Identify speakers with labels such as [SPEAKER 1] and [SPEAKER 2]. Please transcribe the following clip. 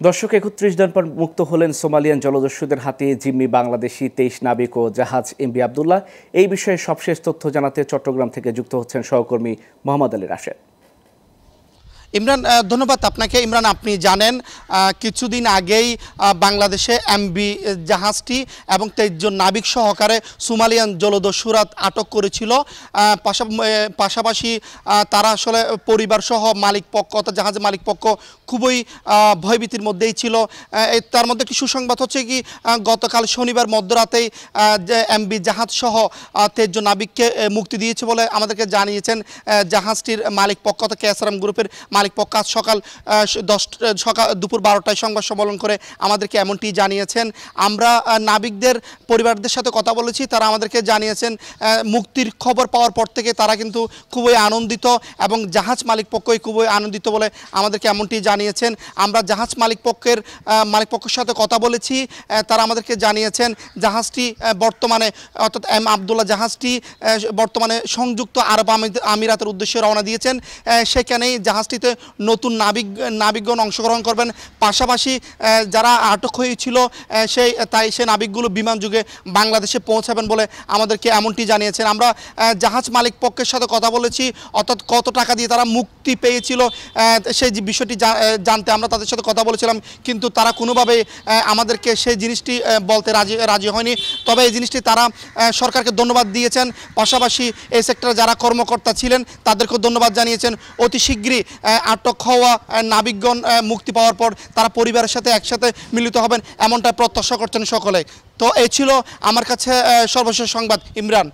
[SPEAKER 1] দর্শক ৩১ দিন পর মুক্ত হলেন সোমালিয়ান জলদস্যুদের হাতে জিম্মি বাংলাদেশি ২৩ নাবিক ও জাহাজ এমভি আবদুল্লাহ। এই বিষয়ে সবশেষ তথ্য জানাতে চট্টগ্রাম থেকে যুক্ত হচ্ছেন সহকর্মী মোহাম্মদ আলী রাশেদ।
[SPEAKER 2] ইমরান, ধন্যবাদ আপনাকে। ইমরান, আপনি জানেন কিছুদিন আগেই বাংলাদেশে এমভি জাহাজটি এবং ২৩ জন নাবিক সহকারে সোমালিয়ান জলদস্যুরা আটক করেছিল। পাশাপাশি তারা আসলে পরিবার সহ মালিক পক্ষ অর্থাৎ জাহাজের মালিক পক্ষ খুবই ভয়ভীতির মধ্যেই ছিল। তার মধ্যে একটি সুসংবাদ হচ্ছে কি, গতকাল শনিবার মধ্যরাতেই এমভি জাহাজ সহ ২৩ জন নাবিককে মুক্তি দিয়েছে বলে আমাদেরকে জানিয়েছেন জাহাজটির মালিক পক্ষ অর্থাৎ কেএসআরএম গ্রুপের মালিক পক্ষ। আজ দুপুর ১২টায় সংবাদ সম্মেলন করে আমাদেরকে এমনটি জানিয়েছেন। আমরা নাবিকদের পরিবারদের সাথে কথা বলেছি, তারা আমাদেরকে জানিয়েছেন মুক্তির খবর পাওয়ার পর থেকে তারা কিন্তু খুবই আনন্দিত এবং জাহাজ মালিক পক্ষই খুবই আনন্দিত বলে আমাদেরকে এমনটি জানিয়েছেন। আমরা জাহাজ মালিক পক্ষের সাথে কথা বলেছি, তারা আমাদেরকে জানিয়েছেন জাহাজটি বর্তমানে অর্থাৎ এম আবদুল্লাহ জাহাজটি বর্তমানে সংযুক্ত আরব আমিরাতের উদ্দেশ্যে রওনা দিয়েছেন। সেখানেই জাহাজটিতে নতুন নাবিকগণ অংশগ্রহণ করবেন। পাশাপাশি যারা আটক হয়েছিল সেই নাবিকগুলো বিমান যুগে বাংলাদেশে পৌঁছাবেন বলে আমাদেরকে এমনটি জানিয়েছেন। আমরা জাহাজ মালিক পক্ষের সাথে কথা বলেছি, অর্থাৎ কত টাকা দিয়ে তারা মুক্তি পেয়েছিল সেই বিষয়টি জানতে আমরা তাদের সাথে কথা বলেছিলাম, কিন্তু তারা কোনোভাবে আমাদেরকে সেই জিনিসটি বলতে রাজি হয়নি। তবে এই জিনিসটি তারা সরকারকে ধন্যবাদ দিয়েছেন। পাশাপাশি এই সেক্টরে যারা কর্মকর্তা ছিলেন তাদেরকেও ধন্যবাদ জানিয়েছেন। অতি শীঘ্রই আটক হওয়া নাবিকগণ মুক্তি পাওয়ার পর তারা পরিবারের সাথে একসাথে মিলিত হবেন এমনটা প্রত্যাশা করছেন সকলে। তো এই ছিল আমার কাছে সর্বশেষ সংবাদ। ইমরান।